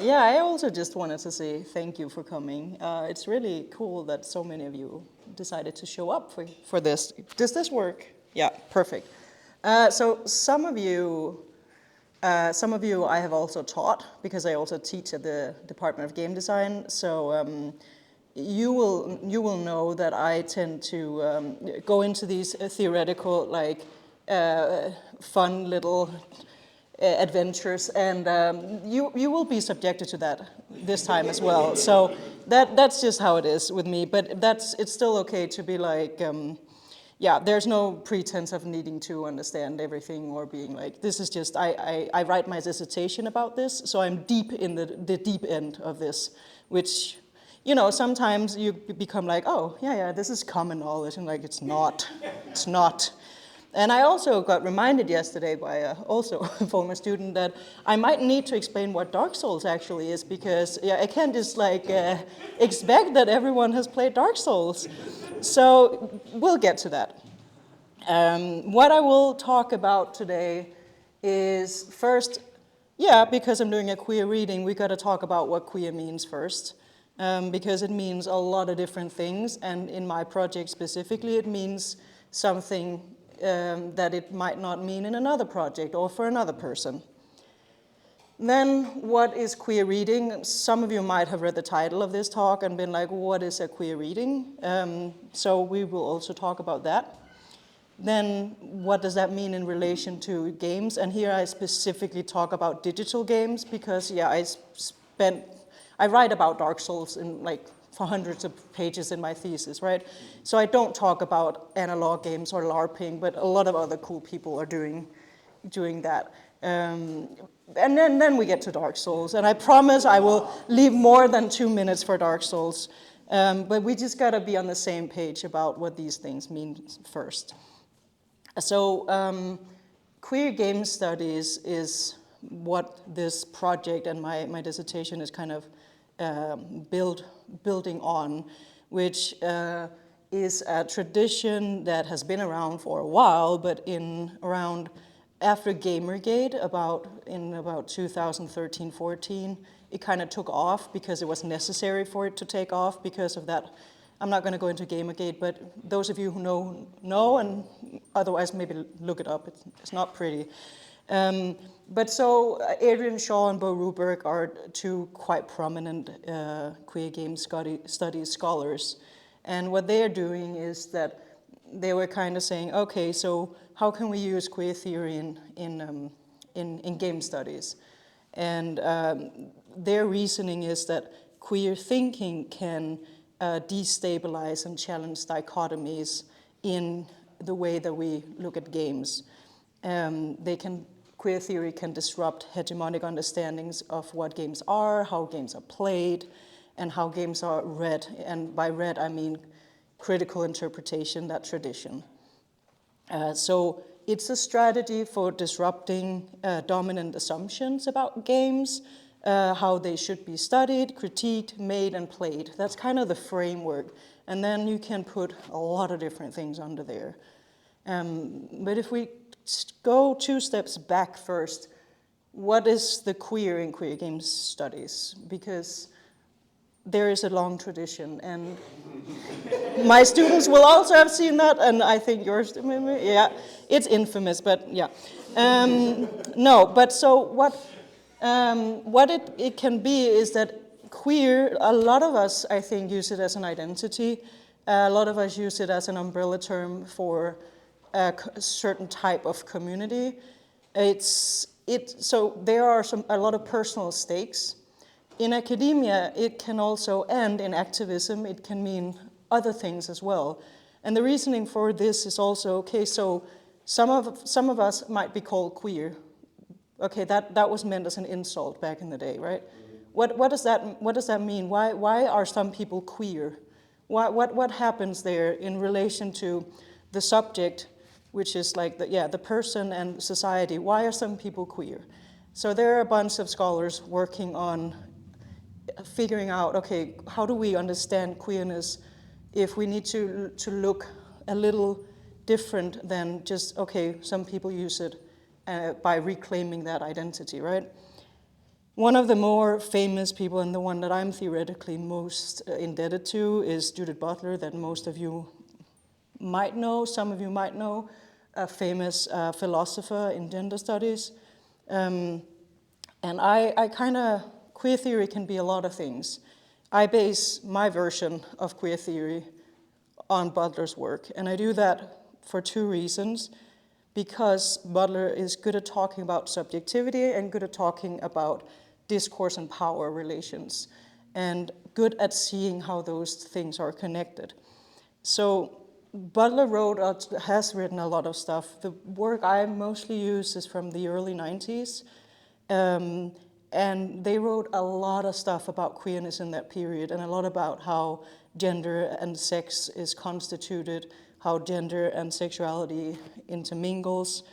Yeah, I also just wanted to say thank you for coming. It's really cool that so many of you decided to show up for this. Does this work? Yeah, perfect. So some of you I have also taught, because I also teach at the Department of Game Design. So you will know that I tend to go into these theoretical, like fun little adventures, and you will be subjected to that this time as well. So that's just how it is with me. But it's still okay to be like. Yeah, there's no pretense of needing to understand everything or being like, this is just, I write my dissertation about this, so I'm deep in the deep end of this, which, sometimes you become like, oh, yeah, this is common knowledge, and like, it's not. And I also got reminded yesterday by also a former student that I might need to explain what Dark Souls actually is, because I can't just like expect that everyone has played Dark Souls. So we'll get to that. What I will talk about today is first, because I'm doing a queer reading, we got to talk about what queer means first, because it means a lot of different things, and in my project specifically, it means something that it might not mean in another project or for another person. Then, what is queer reading? Some of you might have read the title of this talk and been like, what is a queer reading? So we will also talk about that. Then, what does that mean in relation to games? And here I specifically talk about digital games because, I write about Dark Souls in like for hundreds of pages in my thesis, right? So I don't talk about analog games or LARPing, but a lot of other cool people are doing that. And then we get to Dark Souls, and I promise I will leave more than 2 minutes for Dark Souls. But we just gotta be on the same page about what these things mean first. So queer game studies is what this project and my dissertation is kind of building on, which is a tradition that has been around for a while, but around after Gamergate, in about 2013-14, it kind of took off because it was necessary for it to take off because of that. I'm not going to go into Gamergate, but those of you who know, and otherwise maybe look it up. It's not pretty. But so Adrian Shaw and Bo Ruberg are two quite prominent queer game studies scholars. And what they're doing is that they were kind of saying, okay, so how can we use queer theory in game studies? And their reasoning is that queer thinking can destabilize and challenge dichotomies in the way that we look at games. Queer theory can disrupt hegemonic understandings of what games are, how games are played, and how games are read. And by read, I mean critical interpretation, that tradition. So it's a strategy for disrupting dominant assumptions about games, how they should be studied, critiqued, made, and played. That's kind of the framework. And then you can put a lot of different things under there. But if we go 2 steps back first, what is the queer in queer games studies? Because there is a long tradition, and my students will also have seen that, and I think yours, maybe, yeah, it's infamous, but yeah. No, but so what it can be is that queer, a lot of us, I think, use it as an identity. A lot of us use it as an umbrella term for a certain type of community. So there are a lot of personal stakes. In academia, it can also end in activism. It can mean other things as well. And the reasoning for this is also, okay, so some of us might be called queer. Okay, that was meant as an insult back in the day, right? What does that mean? Why are some people queer? What happens there in relation to the subject, which is like the person and society? Why are some people queer? So there are a bunch of scholars working on figuring out, okay, how do we understand queerness if we need to look a little different than just, okay, some people use it by reclaiming that identity, right? One of the more famous people, and the one that I'm theoretically most indebted to, is Judith Butler, that most of you might know, some of you might know, a famous philosopher in gender studies. And queer theory can be a lot of things. I base my version of queer theory on Butler's work, and I do that for two reasons. Because Butler is good at talking about subjectivity and good at talking about discourse and power relations, and good at seeing how those things are connected. So Butler has written a lot of stuff. The work I mostly use is from the early 90s, and they wrote a lot of stuff about queerness in that period, and a lot about how gender and sex is constituted, how gender and sexuality intermingles.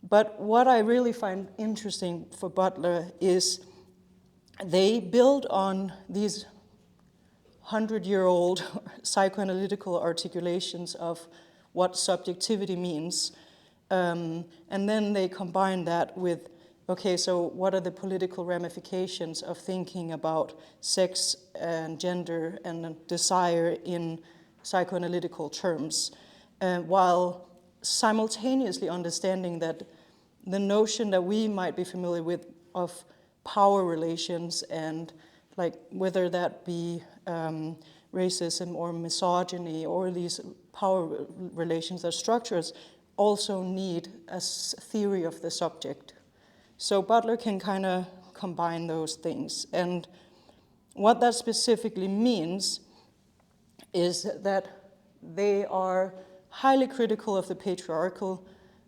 But what I really find interesting for Butler is they build on these 100-year-old psychoanalytical articulations of what subjectivity means, and then they combine that with, okay, so what are the political ramifications of thinking about sex and gender and desire in psychoanalytical terms, while simultaneously understanding that the notion that we might be familiar with of power relations, and like whether that be racism or misogyny or these power relations or structures, also need a theory of the subject. So Butler can kind of combine those things. And what that specifically means is that they are highly critical of the patriarchal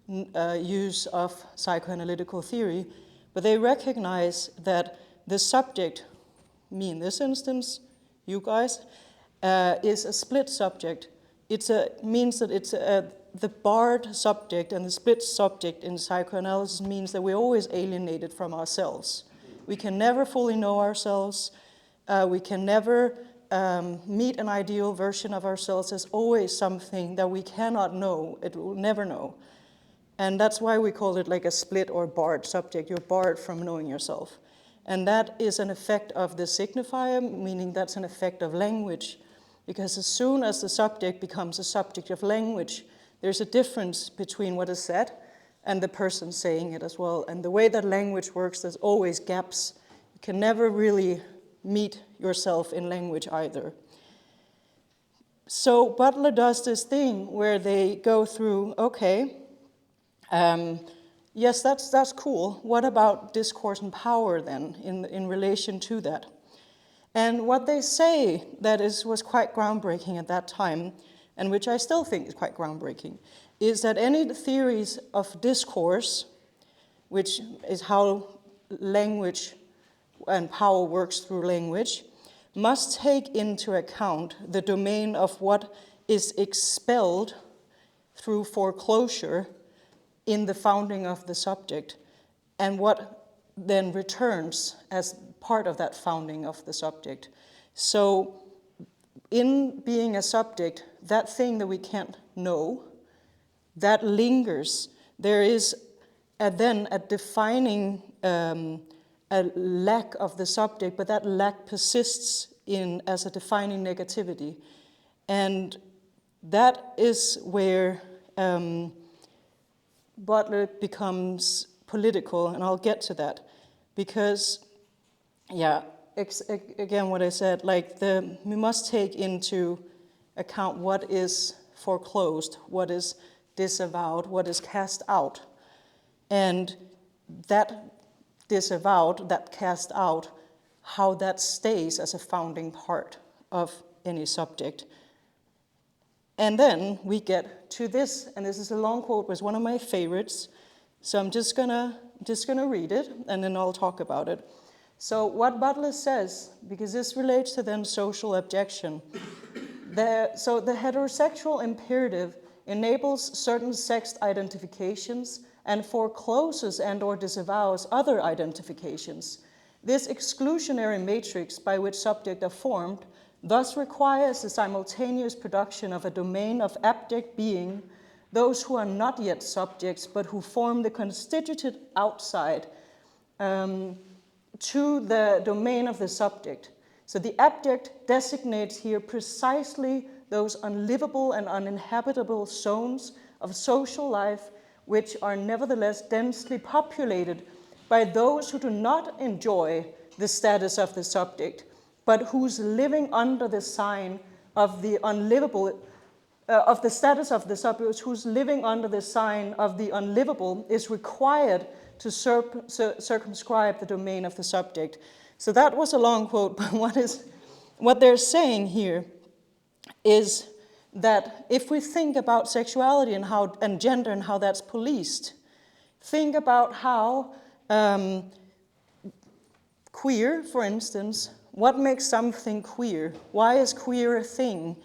use of psychoanalytical theory, but they recognize that the subject, me in this instance, you guys, is a split subject. Means that it's the barred subject, and the split subject in psychoanalysis means that we're always alienated from ourselves. We can never fully know ourselves. We can never meet an ideal version of ourselves. There's always something that we cannot know, it will never know. And that's why we call it like a split or barred subject. You're barred from knowing yourself. And that is an effect of the signifier, meaning that's an effect of language. Because as soon as the subject becomes a subject of language, there's a difference between what is said and the person saying it as well. And the way that language works, there's always gaps. You can never really meet yourself in language either. So Butler does this thing where they go through, okay, yes, that's cool. What about discourse and power then in relation to that? And what they say that was quite groundbreaking at that time, and which I still think is quite groundbreaking, is that any theories of discourse, which is how language and power works through language, must take into account the domain of what is expelled through foreclosure in the founding of the subject, and what then returns as part of that founding of the subject. So in being a subject, that thing that we can't know, that lingers. There is then a defining a lack of the subject, but that lack persists as a defining negativity. And that is where Butler becomes political, and I'll get to that. Because, yeah, again what I said, like we must take into account what is foreclosed, what is disavowed, what is cast out. And that disavowed, that cast out, how that stays as a founding part of any subject. And then we get to this, and this is a long quote, was one of my favorites. So I'm just gonna read it, and then I'll talk about it. So what Butler says, because this relates to then social objection, so the heterosexual imperative enables certain sex identifications and forecloses and or disavows other identifications. This exclusionary matrix by which subjects are formed thus requires the simultaneous production of a domain of abject being, those who are not yet subjects but who form the constituted outside, to the domain of the subject. So the abject designates here precisely those unlivable and uninhabitable zones of social life which are nevertheless densely populated by those who do not enjoy the status of the subject, but whose living under the sign of the unlivable, of the status of the subject, whose living under the sign of the unlivable is required to circumscribe the domain of the subject. So that was a long quote, but what they're saying here is that if we think about sexuality and gender and how that's policed, think about how queer, for instance, what makes something queer? Why is queer a thing?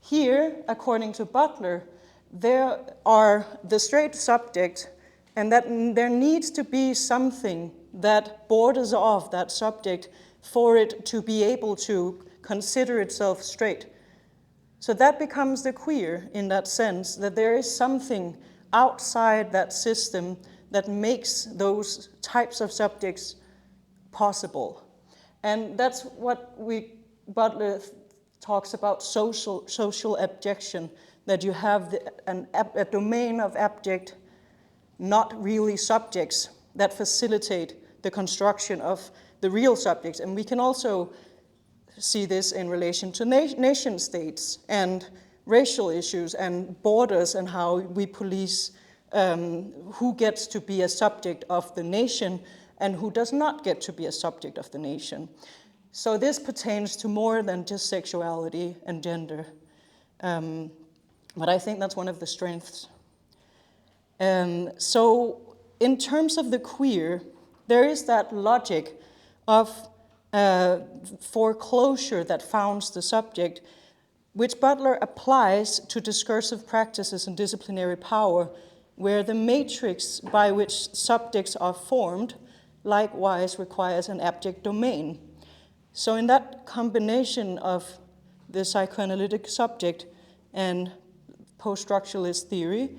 Here, according to Butler, there are the straight subject, and that there needs to be something that borders off that subject for it to be able to consider itself straight. So that becomes the queer in that sense, that there is something outside that system that makes those types of subjects possible. And that's what Butler talks about social abjection, that you have a domain of abject, not really subjects, that facilitate the construction of the real subjects. And we can also see this in relation to nation states and racial issues and borders and how we police who gets to be a subject of the nation and who does not get to be a subject of the nation. So this pertains to more than just sexuality and gender. But I think that's one of the strengths. So in terms of the queer, there is that logic of foreclosure that founds the subject, which Butler applies to discursive practices and disciplinary power, where the matrix by which subjects are formed likewise requires an abject domain. So in that combination of the psychoanalytic subject and post-structuralist theory,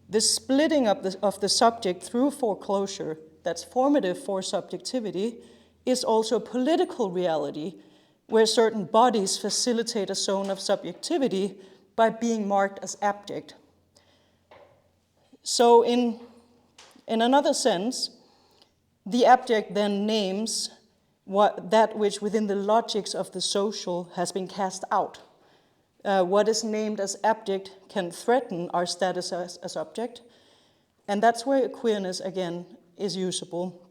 the splitting of the subject through foreclosure that's formative for subjectivity is also political reality, where certain bodies facilitate a zone of subjectivity by being marked as abject. So in another sense, the abject then names that which within the logics of the social has been cast out. What is named as abject can threaten our status as a subject, and that's where queerness, again, is usable,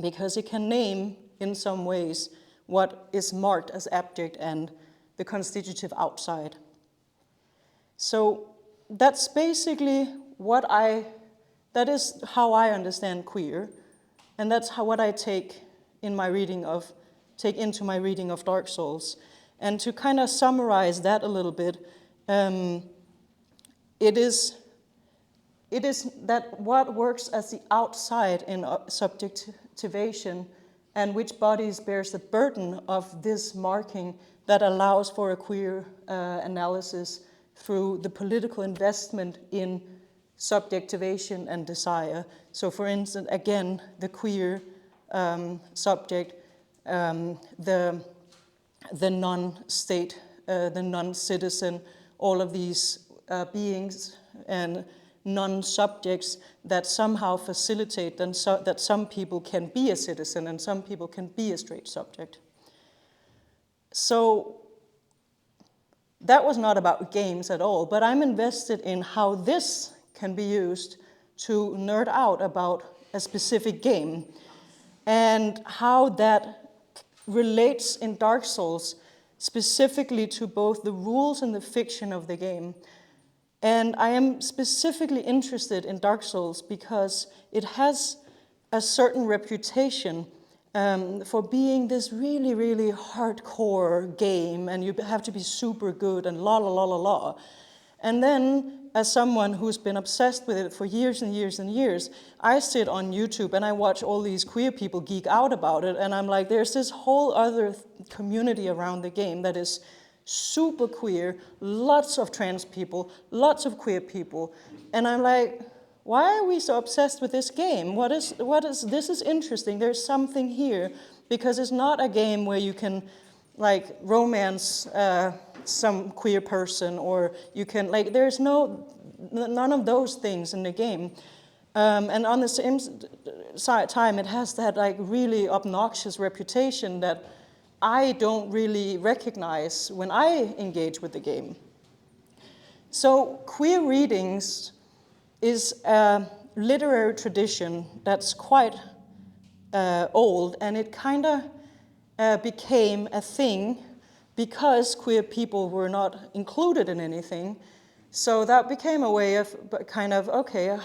because it can name, in some ways, what is marked as abject and the constitutive outside. So that's basically that is how I understand queer, and that's what I take into my reading of Dark Souls. And to kind of summarize that a little bit, it is that what works as the outside in subjectivation and which bodies bears the burden of this marking that allows for a queer analysis through the political investment in subjectivation and desire. So for instance, again, the queer subject, the non-state, the non-citizen, all of these beings and non-subjects that somehow facilitate that some people can be a citizen and some people can be a straight subject. So that was not about games at all, but I'm invested in how this can be used to nerd out about a specific game and how that relates in Dark Souls specifically to both the rules and the fiction of the game. And I am specifically interested in Dark Souls because it has a certain reputation for being this really, really hardcore game, and you have to be super good and la la la la la. And then, as someone who's been obsessed with it for years and years and years, I sit on YouTube and I watch all these queer people geek out about it, and I'm like, there's this whole other community around the game that is super queer, lots of trans people, lots of queer people, and I'm like, why are we so obsessed with this game? This is interesting, there's something here, because it's not a game where you can like romance some queer person, or you can, like, there's none of those things in the game. And on the same time, it has that like really obnoxious reputation that I don't really recognize when I engage with the game. So queer readings is a literary tradition that's quite old, and it kind of became a thing because queer people were not included in anything. So that became a way of kind of, okay,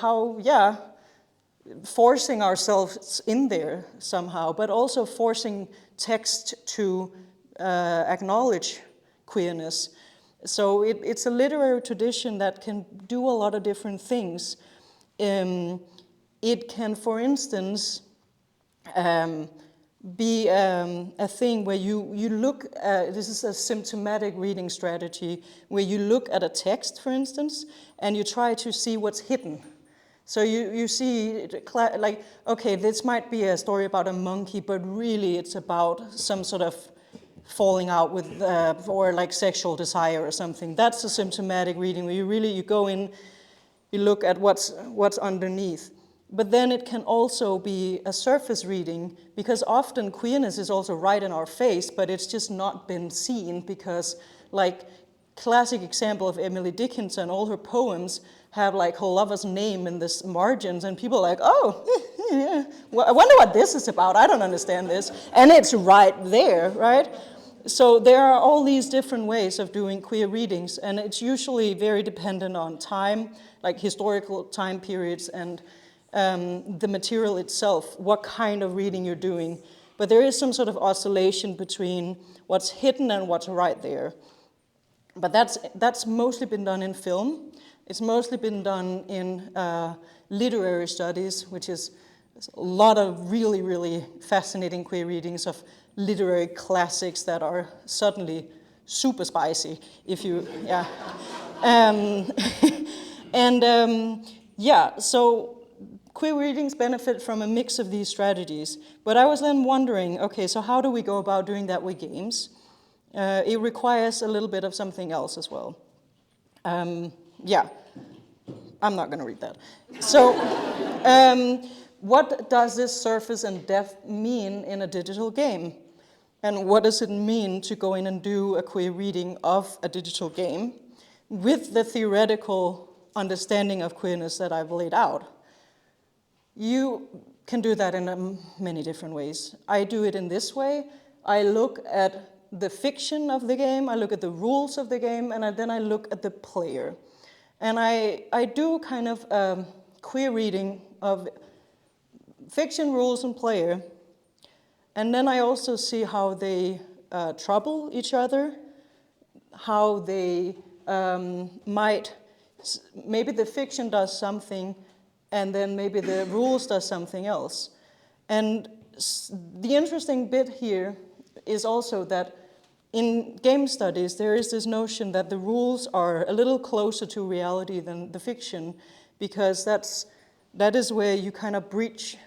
forcing ourselves in there somehow, but also forcing text to acknowledge queerness. So it's a literary tradition that can do a lot of different things. It can, for instance, be a thing where you look at, this is a symptomatic reading strategy, where you look at a text, for instance, and you try to see what's hidden. So you see, like, okay, this might be a story about a monkey, but really it's about some sort of falling out with, or like sexual desire or something. That's a symptomatic reading, where you go in, you look at what's underneath. But then it can also be a surface reading, because often queerness is also right in our face, but it's just not been seen, because, like, classic example of Emily Dickinson, all her poems have like her lover's name in the margins, and people are like, oh, yeah, well, I wonder what this is about, I don't understand this. And it's right there, right? So there are all these different ways of doing queer readings, and it's usually very dependent on time, like historical time periods, and the material itself, what kind of reading you're doing. But there is some sort of oscillation between what's hidden and what's right there. But that's mostly been done in film. It's mostly been done in literary studies, which is a lot of really, really fascinating queer readings of literary classics that are suddenly super spicy, if you, yeah. So queer readings benefit from a mix of these strategies. But I was then wondering, okay, so how do we go about doing that with games? It requires a little bit of something else as well. I'm not going to read that. So, what does this surface and depth mean in a digital game? And what does it mean to go in and do a queer reading of a digital game with the theoretical understanding of queerness that I've laid out? You can do that in many different ways. I do it in this way. I look at the fiction of the game, I look at the rules of the game, and then I look at the player. And I do kind of a queer reading of fiction, rules, and player. And then I also see how they trouble each other, how they maybe the fiction does something, and then maybe the rules does something else. And the interesting bit here is also that in game studies, there is this notion that the rules are a little closer to reality than the fiction, because that is where you kind of breach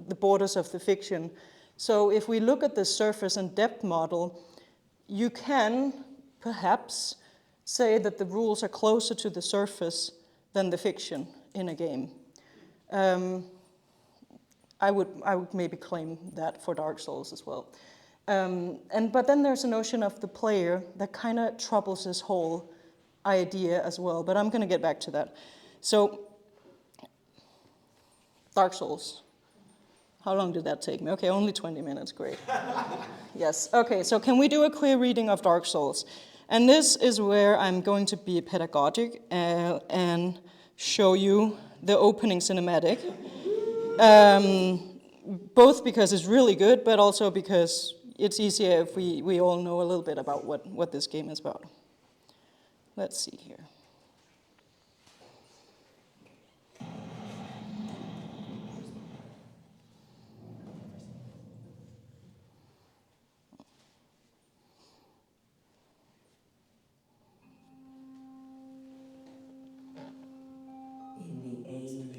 the borders of the fiction. So if we look at the surface and depth model, you can perhaps say that the rules are closer to the surface than the fiction in a game. I would maybe claim that for Dark Souls as well. But then there's a notion of the player that kind of troubles this whole idea as well, but I'm going to get back to that. So, Dark Souls. How long did that take me? Okay, only 20 minutes, great. Yes, okay, so can we do a queer reading of Dark Souls? And this is where I'm going to be pedagogic and show you the opening cinematic. Both because it's really good, but also because it's easier if we all know a little bit about what this game is about. Let's see here. In the age of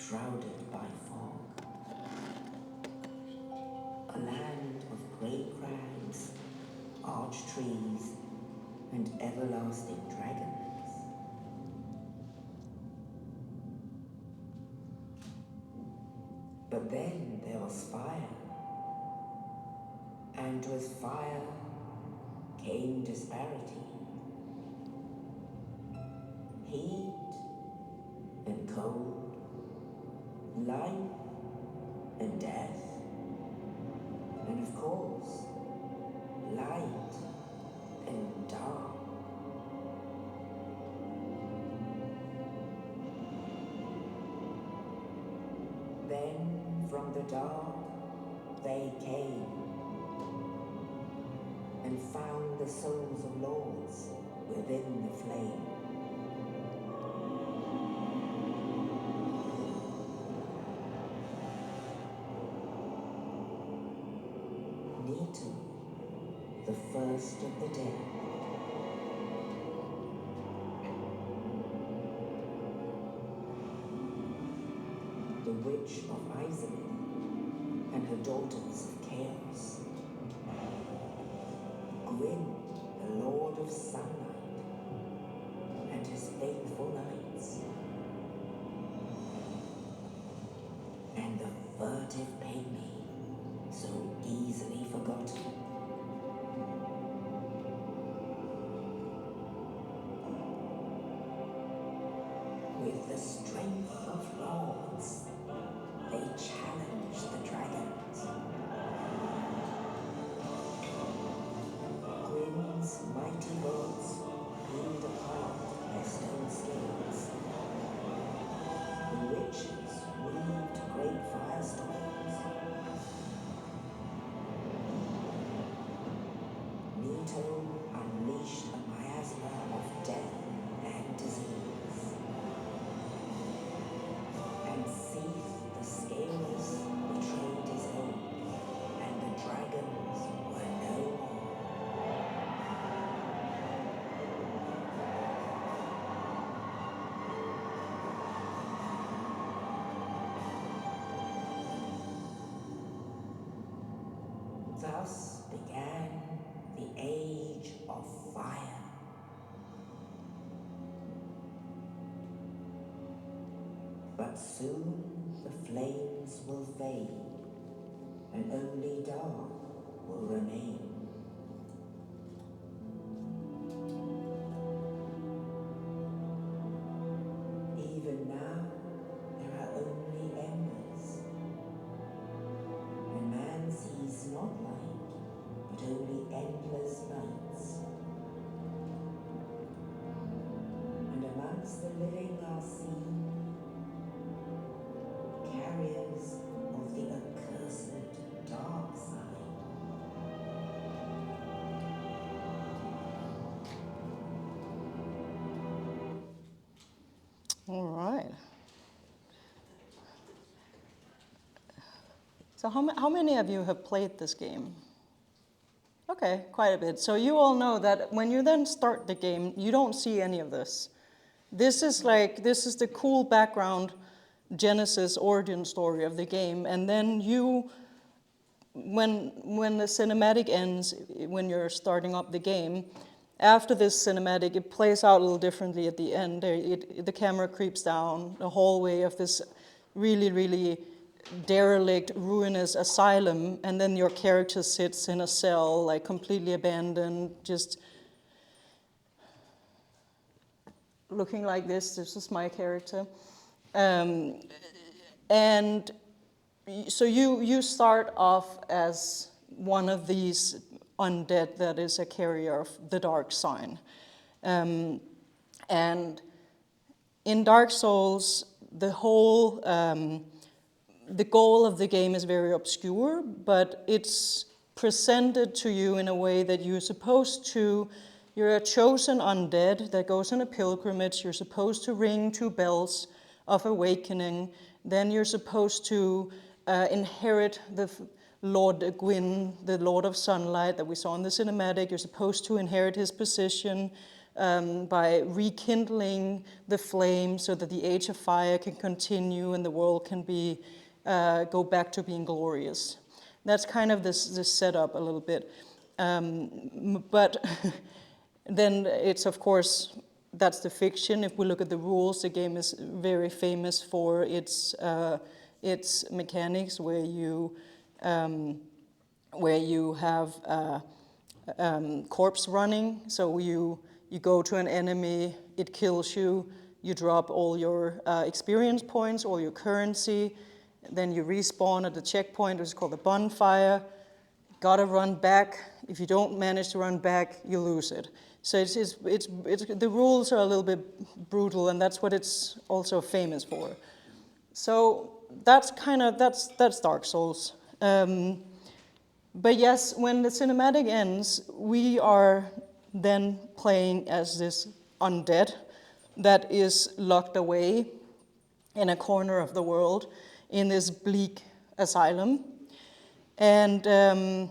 shrouded by fog. A land of grey crags, arched trees, and everlasting dragons. But then there was fire, and with fire came disparity. Heat and cold, life and death, and of course, light and dark. Then from the dark they came and found the souls of lords within the flame. Nito, the first of the dead. The witch of Isolith and her daughters of chaos. Gwyn, the lord of sunlight and his faithful knights. And the furtive pygmy, so easily forgotten. With the strength of lords, they challenged the dragons. Gwyn's mighty lords peeled apart their stone scales. The witches weaved great firestorms. Nito unleashed a miasma of death and disease. And Seath the Scaleless betrayed his own, and the dragons were no more. Thus began the Age of Fire. But soon the flames will fade, and only dark will remain. Even now, there are only embers, and man sees not light, but only endless nights. And amongst the living are seen carriers of the accursed dark side. All right. So how many of you have played this game? Okay, quite a bit. So you all know that when you then start the game, you don't see any of this. This is the cool background genesis origin story of the game, and then when the cinematic ends, when you're starting up the game, after this cinematic, it plays out a little differently at the end. The camera creeps down the hallway of this really, really derelict, ruinous asylum, and then your character sits in a cell, like completely abandoned, just looking like this. This is my character. And so you start off as one of these undead that is a carrier of the dark sign. And in Dark Souls, the whole the goal of the game is very obscure, but it's presented to you in a way that you're a chosen undead that goes on a pilgrimage. You're supposed to ring 2 bells of awakening. Then you're supposed to inherit the Lord Gwyn, the Lord of Sunlight that we saw in the cinematic. You're supposed to inherit his position. by rekindling the flame so that the Age of Fire can continue and the world can be go back to being glorious. That's kind of this setup a little bit. But then it's, of course, that's the fiction. If we look at the rules, the game is very famous for its mechanics, where you have corpse running. So you go to an enemy, it kills you, you drop all your experience points, all your currency, then you respawn at the checkpoint, which is called the bonfire. Gotta run back. If you don't manage to run back, you lose it. So it's the rules are a little bit brutal, and that's what it's also famous for. So that's Dark Souls. But yes, when the cinematic ends, we are then playing as this undead that is locked away in a corner of the world in this bleak asylum. And the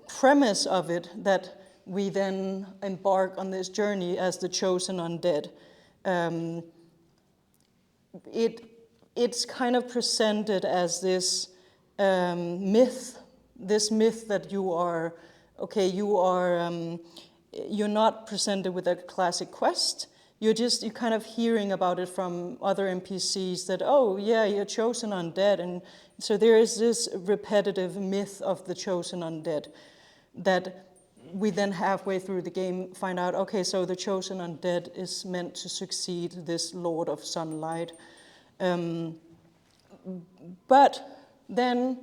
premise of it, that we then embark on this journey as the chosen undead, it's kind of presented as this myth that you're not presented with a classic quest. You're kind of hearing about it from other NPCs that, oh yeah, you're chosen undead. And so there is this repetitive myth of the chosen undead that we then halfway through the game find out, okay, so the chosen undead is meant to succeed this Lord of Sunlight. But then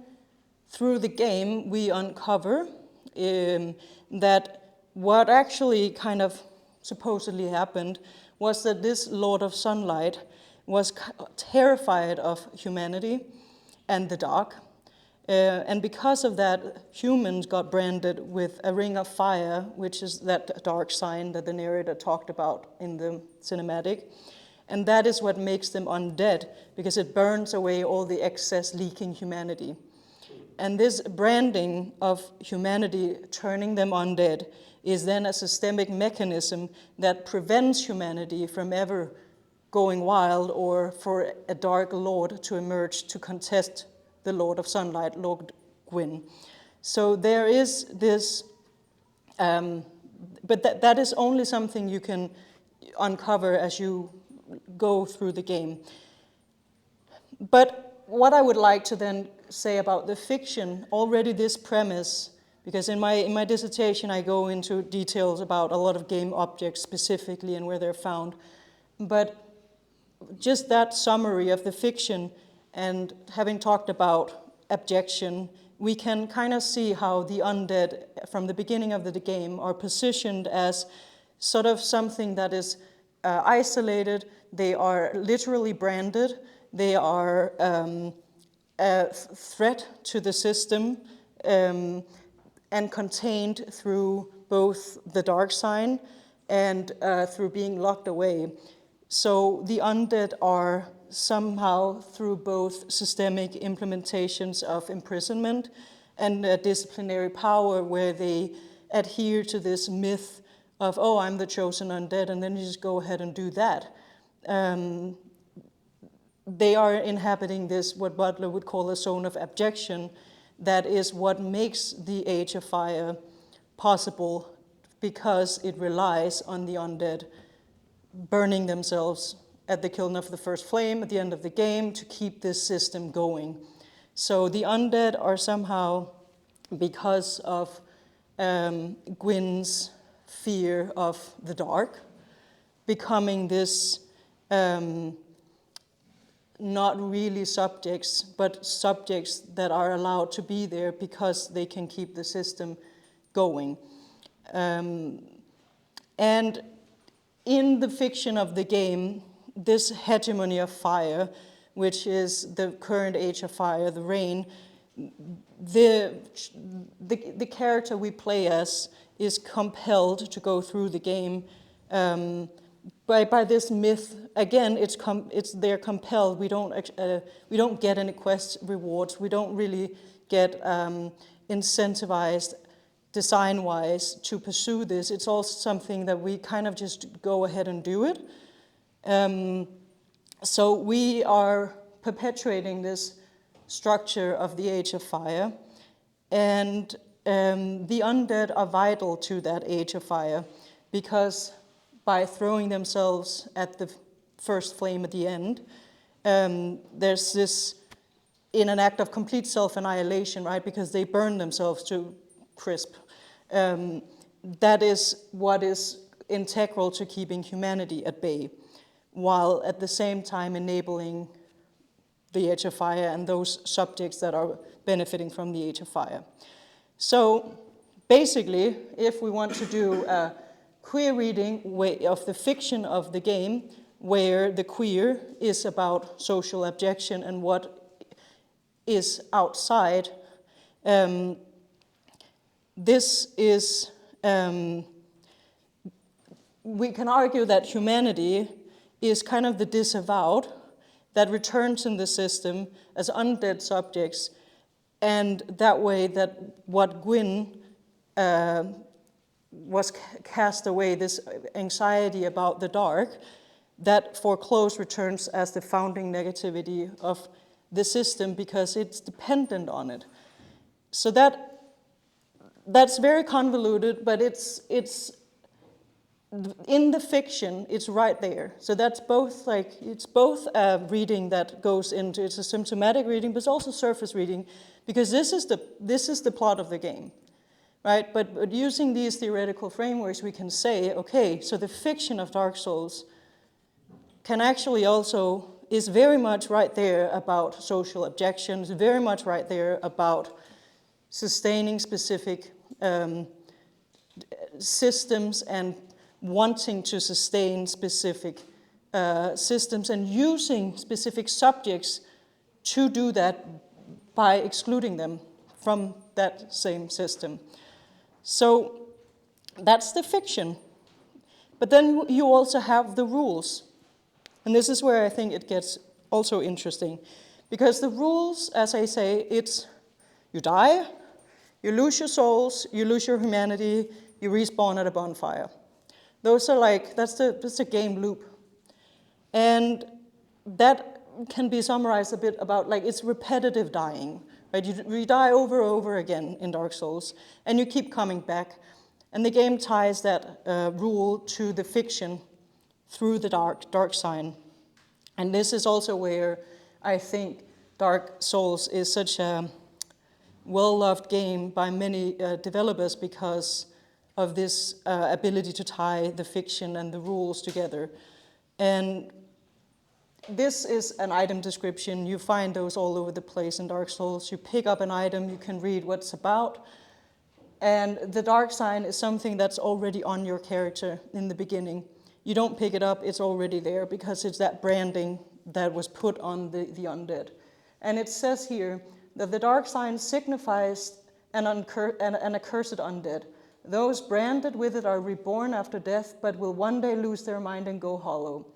through the game, we uncover that what actually kind of supposedly happened was that this Lord of Sunlight was terrified of humanity and the dark. And because of that, humans got branded with a ring of fire, which is that dark sign that the narrator talked about in the cinematic. And that is what makes them undead, because it burns away all the excess leaking humanity. And this branding of humanity, turning them undead, is then a systemic mechanism that prevents humanity from ever going wild or for a dark lord to emerge to contest the Lord of Sunlight, Lord Gwyn. So there is this, but that is only something you can uncover as you go through the game. But what I would like to then say about the fiction, already this premise, because in my dissertation I go into details about a lot of game objects specifically and where they're found, but just that summary of the fiction, and having talked about abjection, we can kind of see how the undead from the beginning of the game are positioned as sort of something that is isolated. They are literally branded. They are a threat to the system and contained through both the dark sign and through being locked away. So the undead are somehow, through both systemic implementations of imprisonment and disciplinary power, where they adhere to this myth of, oh, I'm the chosen undead, and then you just go ahead and do that. They are inhabiting this, what Butler would call a zone of abjection. That is what makes the Age of Fire possible, because it relies on the undead burning themselves at the kiln of the first flame at the end of the game to keep this system going. So the undead are somehow, because of Gwyn's fear of the dark, becoming this not really subjects, but subjects that are allowed to be there because they can keep the system going. And in the fiction of the game, this hegemony of fire, which is the current Age of Fire, the Reign, the character we play as is compelled to go through the game by this myth. Again, they're compelled. We don't get any quest rewards. We don't really get incentivized design-wise to pursue this. It's also something that we kind of just go ahead and do it. So we are perpetuating this structure of the Age of Fire, and the undead are vital to that Age of Fire, because by throwing themselves at the first flame at the end, there's this, in an act of complete self-annihilation, right, because they burn themselves to crisp. That is what is integral to keeping humanity at bay, while at the same time enabling the Age of Fire and those subjects that are benefiting from the Age of Fire. So basically, if we want to do a queer reading of the fiction of the game, where the queer is about social abjection and what is outside, this is, we can argue that humanity is kind of the disavowed that returns in the system as undead subjects, and that way that what Gwyn was cast away, this anxiety about the dark, that foreclosed returns as the founding negativity of the system because it's dependent on it. So that's very convoluted, but it's in the fiction, it's right there. So that's both it's both a reading that goes into, it's a symptomatic reading, but it's also surface reading, because this is the plot of the game, right? But using these theoretical frameworks, we can say, okay, so the fiction of Dark Souls can actually also, is very much right there about social objections, very much right there about sustaining specific systems and wanting to sustain specific systems and using specific subjects to do that by excluding them from that same system. So that's the fiction. But then you also have the rules. And this is where I think it gets also interesting. Because the rules, as I say, it's you die, you lose your souls, you lose your humanity, you respawn at a bonfire. Those are that's a game loop. And that can be summarized a bit about it's repetitive dying, right? You die over and over again in Dark Souls, and you keep coming back. And the game ties that rule to the fiction through the dark sign. And this is also where I think Dark Souls is such a well-loved game by many developers, because of this ability to tie the fiction and the rules together. And this is an item description. You find those all over the place in Dark Souls. You pick up an item, you can read what it's about. And the dark sign is something that's already on your character in the beginning. You don't pick it up, it's already there, because it's that branding that was put on the undead. And it says here that the dark sign signifies an accursed undead. Those branded with it are reborn after death, but will one day lose their mind and go hollow.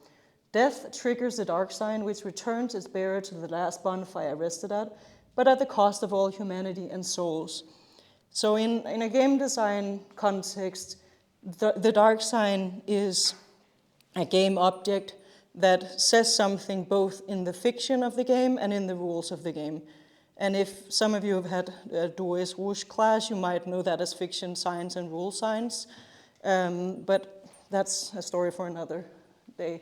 Death triggers the dark sign, which returns its bearer to the last bonfire rested at, but at the cost of all humanity and souls. So in a game design context, the dark sign is a game object that says something both in the fiction of the game and in the rules of the game. And if some of you have had a Doris Rouge class, you might know that as fiction science and rule science. But that's a story for another day.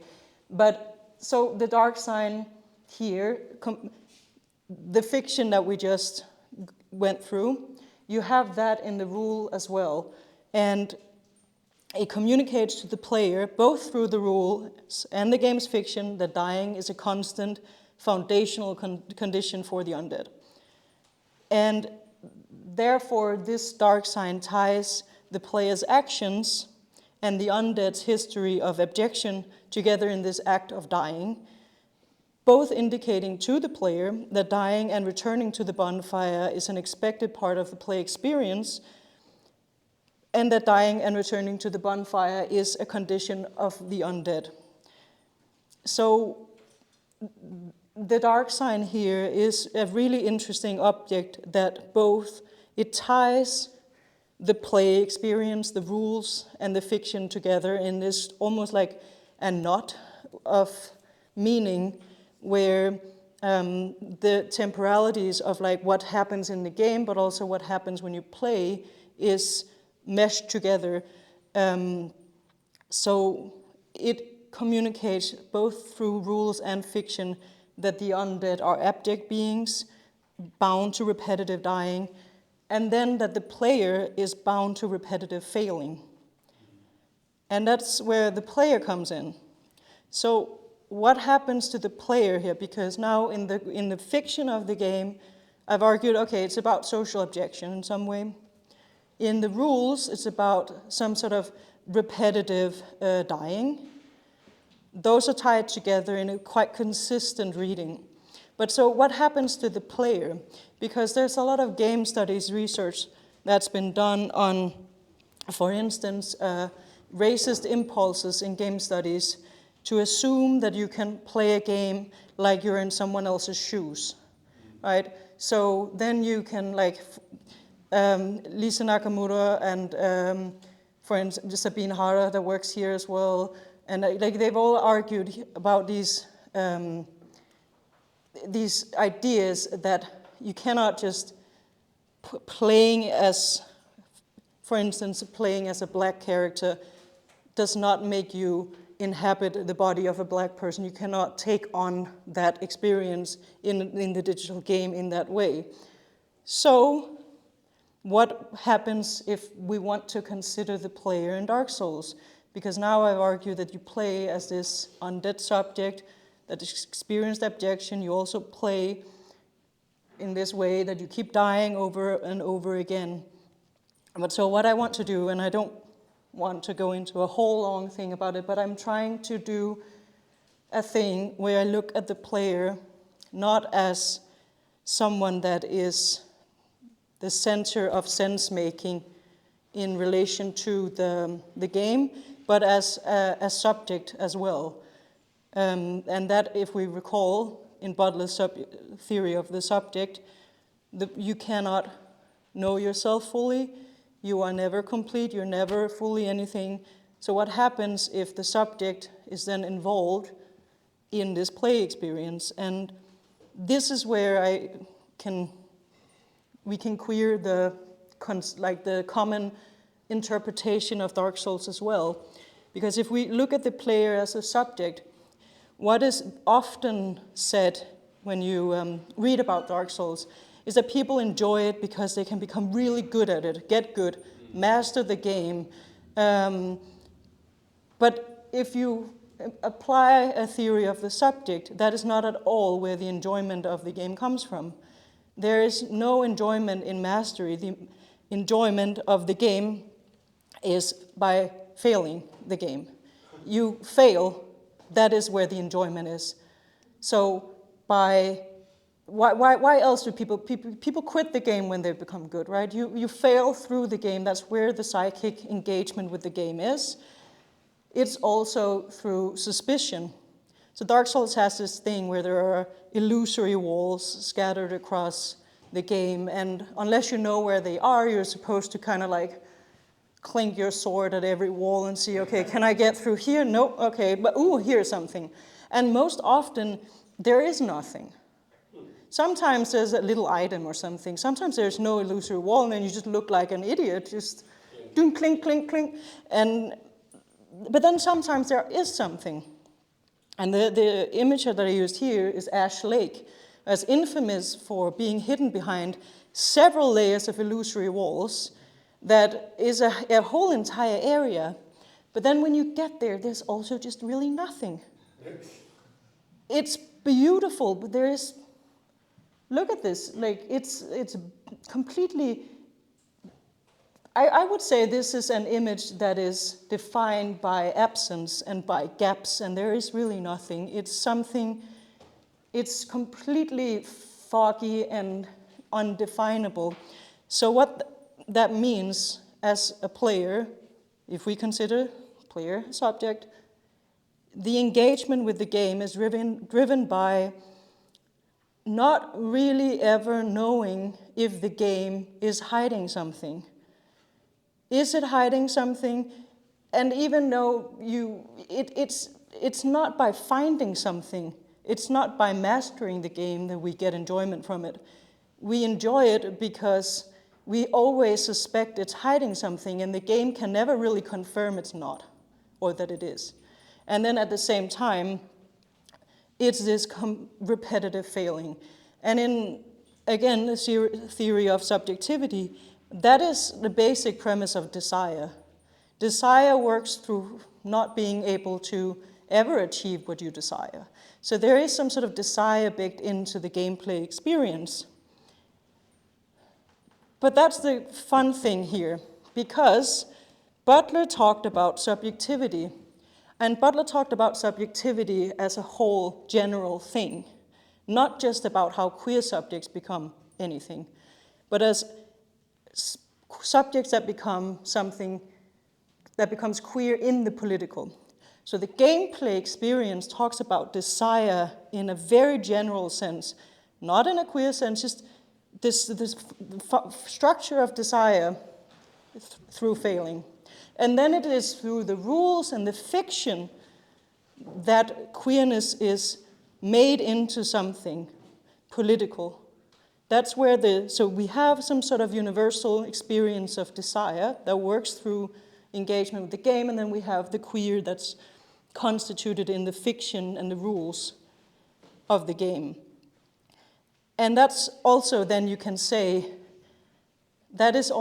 But so the dark sign here, the fiction that we just went through, you have that in the rule as well. And it communicates to the player, both through the rules and the game's fiction, that dying is a constant foundational condition for the undead. And therefore, this dark sign ties the player's actions and the undead's history of abjection together in this act of dying, both indicating to the player that dying and returning to the bonfire is an expected part of the play experience, and that dying and returning to the bonfire is a condition of the undead. So the dark sign here is a really interesting object that both it ties the play experience, the rules, and the fiction together in this almost like a knot of meaning where the temporalities of like what happens in the game, but also what happens when you play, is meshed together. So it communicates both through rules and fiction that the undead are abject beings, bound to repetitive dying, and then that the player is bound to repetitive failing. And that's where the player comes in. So what happens to the player here? Because now in the fiction of the game, I've argued, okay, it's about social objection in some way. In the rules, it's about some sort of repetitive dying. Those are tied together in a quite consistent reading. But so what happens to the player? Because there's a lot of game studies research that's been done on, for instance, racist impulses in game studies to assume that you can play a game like you're in someone else's shoes, right? So then you can, like, Lisa Nakamura and, for instance, Sabine Hara that works here as well, and like they've all argued about these ideas that you cannot just playing as, for instance, playing as a black character does not make you inhabit the body of a black person. You cannot take on that experience in the digital game in that way. So what happens if we want to consider the player in Dark Souls? Because now I've argued that you play as this undead subject that has experienced abjection. You also play in this way that you keep dying over and over again. But so what I want to do, and I don't want to go into a whole long thing about it, but I'm trying to do a thing where I look at the player not as someone that is the center of sense making in relation to the game, but as a subject as well. And that, if we recall, in Butler's theory of the subject, you cannot know yourself fully. You are never complete. You're never fully anything. So what happens if the subject is then involved in this play experience? And this is where we can queer the common interpretation of Dark Souls as well. Because if we look at the player as a subject, what is often said when you read about Dark Souls is that people enjoy it because they can become really good at it, get good, master the game. But if you apply a theory of the subject, that is not at all where the enjoyment of the game comes from. There is no enjoyment in mastery. The enjoyment of the game is by failing the game. You fail, that is where the enjoyment is. So why else do people quit the game when they become good, right? You fail through the game. That's where the psychic engagement with the game is. It's also through suspicion. So Dark Souls has this thing where there are illusory walls scattered across the game, and unless you know where they are, you're supposed to kind of like clink your sword at every wall and see, okay, can I get through here? No, okay, but ooh, here's something. And most often, there is nothing. Sometimes there's a little item or something. Sometimes there's no illusory wall, and then you just look like an idiot, just doing clink, clink, clink. But then sometimes there is something. And the image that I used here is Ash Lake, as infamous for being hidden behind several layers of illusory walls that is a whole entire area. But then when you get there, there's also just really nothing. It's beautiful, but there is, look at this, like it's completely, I would say this is an image that is defined by absence and by gaps, and there is really nothing. It's something, it's completely foggy and undefinable. So what that means as a player, if we consider player subject, the engagement with the game is driven by not really ever knowing if the game is hiding something. Is it hiding something? And even though it's not by finding something, it's not by mastering the game that we get enjoyment from it. We enjoy it because we always suspect it's hiding something, and the game can never really confirm it's not, or that it is. And then at the same time, it's this repetitive failing. And in, again, the theory of subjectivity, that is the basic premise of desire. Desire works through not being able to ever achieve what you desire. So there is some sort of desire baked into the gameplay experience. But that's the fun thing here, because Butler talked about subjectivity, and Butler talked about subjectivity as a whole general thing, not just about how queer subjects become anything, but as subjects that become something that becomes queer in the political. So the gameplay experience talks about desire in a very general sense, not in a queer sense, just this structure of desire through failing. And then it is through the rules and the fiction that queerness is made into something political. That's where so we have some sort of universal experience of desire that works through engagement with the game, and then we have the queer that's constituted in the fiction and the rules of the game. And that's also, then you can say, that is,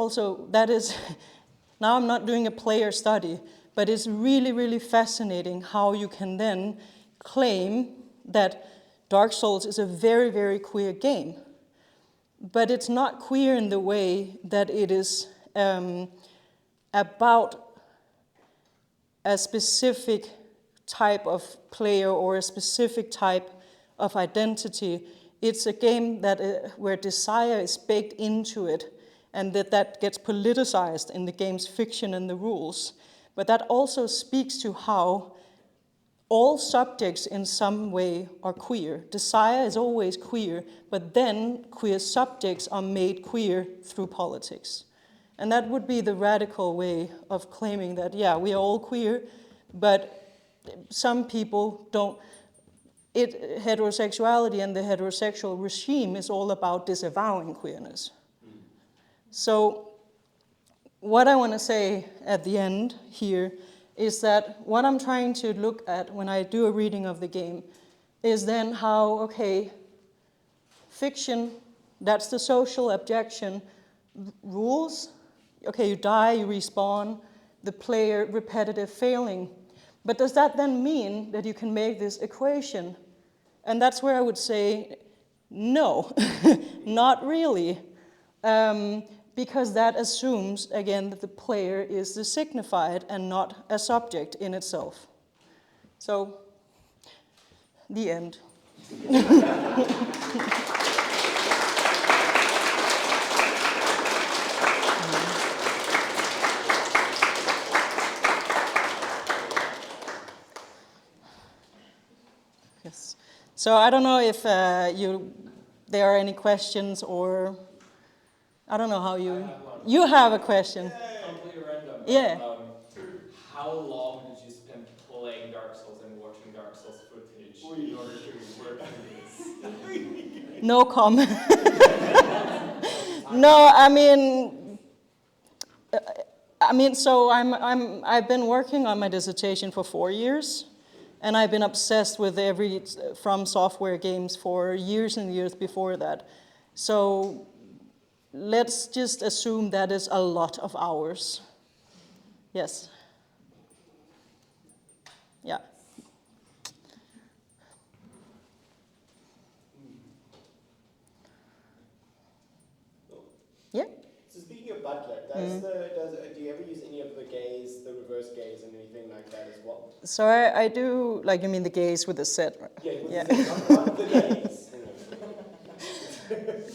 now I'm not doing a player study, but it's really, really fascinating how you can then claim that Dark Souls is a very, very queer game. But it's not queer in the way that it is about a specific type of player or a specific type of identity. It's a game that where desire is baked into it, and that gets politicized in the game's fiction and the rules. But that also speaks to how all subjects in some way are queer. Desire is always queer, but then queer subjects are made queer through politics. And that would be the radical way of claiming that, yeah, we are all queer, but some people don't. Heterosexuality and the heterosexual regime is all about disavowing queerness. So what I want to say at the end here is that what I'm trying to look at when I do a reading of the game is then how, okay, fiction, that's the social objection, rules, okay, you die, you respawn, the player repetitive failing. But does that then mean that you can make this equation? And that's where I would say, no, not really. Because that assumes, again, that the player is the signified and not a subject in itself. So, the end. Yes. So I don't know if there are any questions, or I don't know how you have a question. Completely random. Yeah. How long did you spend playing Dark Souls and watching Dark Souls footage in order to work through this? No comment. No, I mean, so I've been working on my dissertation for 4 years, and I've been obsessed with every From Software games for years and years before that. So let's just assume that is a lot of hours. Yes. Yeah. Yeah. So speaking of Butler, do you ever use any of the gaze, the reverse gaze, and anything like that as well? So I do, like, you mean the gaze with the set? Right? Yeah, with the set, not the gaze.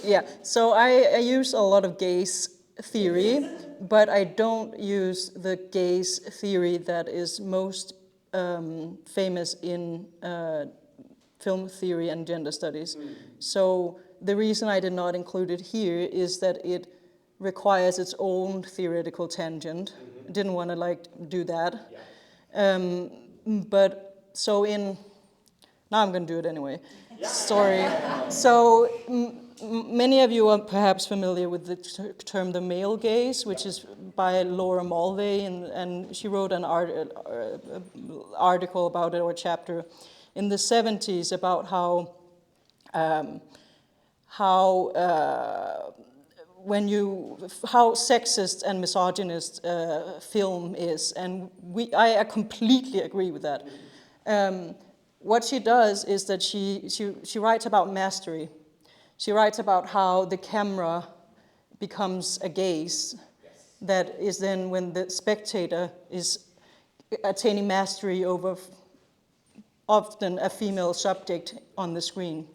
Yeah, so I use a lot of gaze theory, but I don't use the gaze theory that is most famous in film theory and gender studies. So the reason I did not include it here is that it requires its own theoretical tangent. Didn't want to like do that. But so now I'm going to do it anyway. Sorry. So many of you are perhaps familiar with the term the male gaze, which is by Laura Mulvey, and she wrote an article about it, or a chapter in the 70s about how sexist and misogynist film is, and I completely agree with that. What she does is that she writes about mastery. She writes about how the camera becomes a gaze that is then when the spectator is attaining mastery over often a female subject on the screen.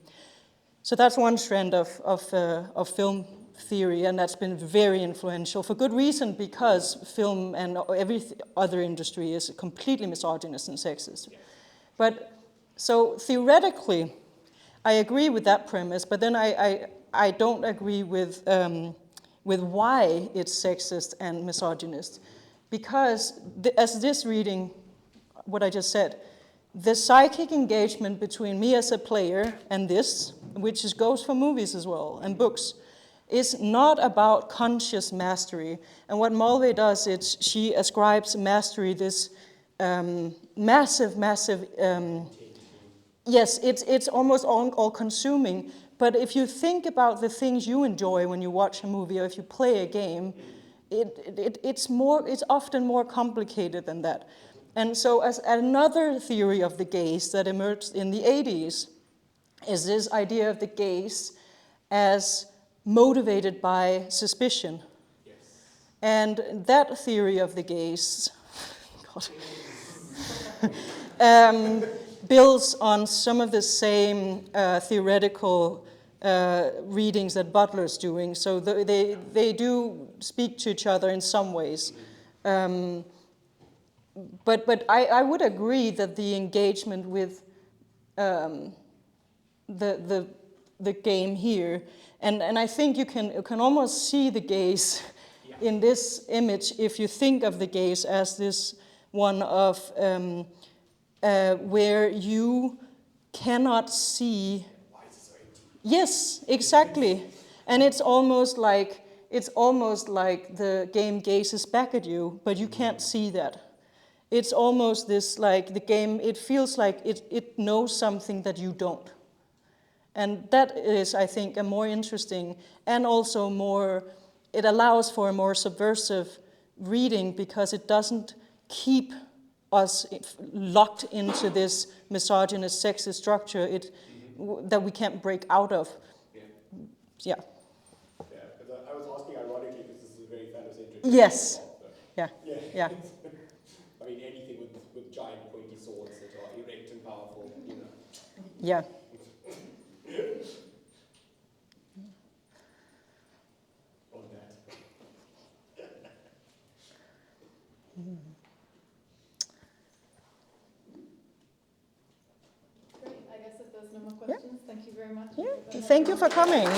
So that's one trend of film theory, and that's been very influential for good reason, because film and every other industry is completely misogynist and sexist. But so theoretically, I agree with that premise, but then I don't agree with why it's sexist and misogynist, because as this reading, what I just said, the psychic engagement between me as a player and this, which goes for movies as well and books, is not about conscious mastery. And what Mulvey does is she ascribes mastery this massive, yes, it's almost all-consuming. But if you think about the things you enjoy when you watch a movie or if you play a game, it's often more complicated than that. And so as another theory of the gaze that emerged in the 80s is this idea of the gaze as motivated by suspicion. Yes. And that theory of the gaze builds on some of the same theoretical readings that Butler's doing. So they do speak to each other in some ways. But I would agree that the engagement with the game here, and I think you can almost see the gaze in this image if you think of the gaze as this one of where you cannot see. Yes, exactly, and it's almost like the game gazes back at you, but you can't see that. It's almost this, like the game, it feels like it knows something that you don't. And that is, I think, a more interesting and also more, it allows for a more subversive reading because it doesn't keep us locked into this misogynist, sexist structure that we can't break out of. Yeah. Yeah, because I was asking ironically because this is a very phallocentric. Yes. Yeah. Yeah. I mean, anything with giant pointy swords that are erect and powerful, you know. Yeah. On that. Great. I guess if there's no more questions, thank you very much. Yeah. Thank you for coming.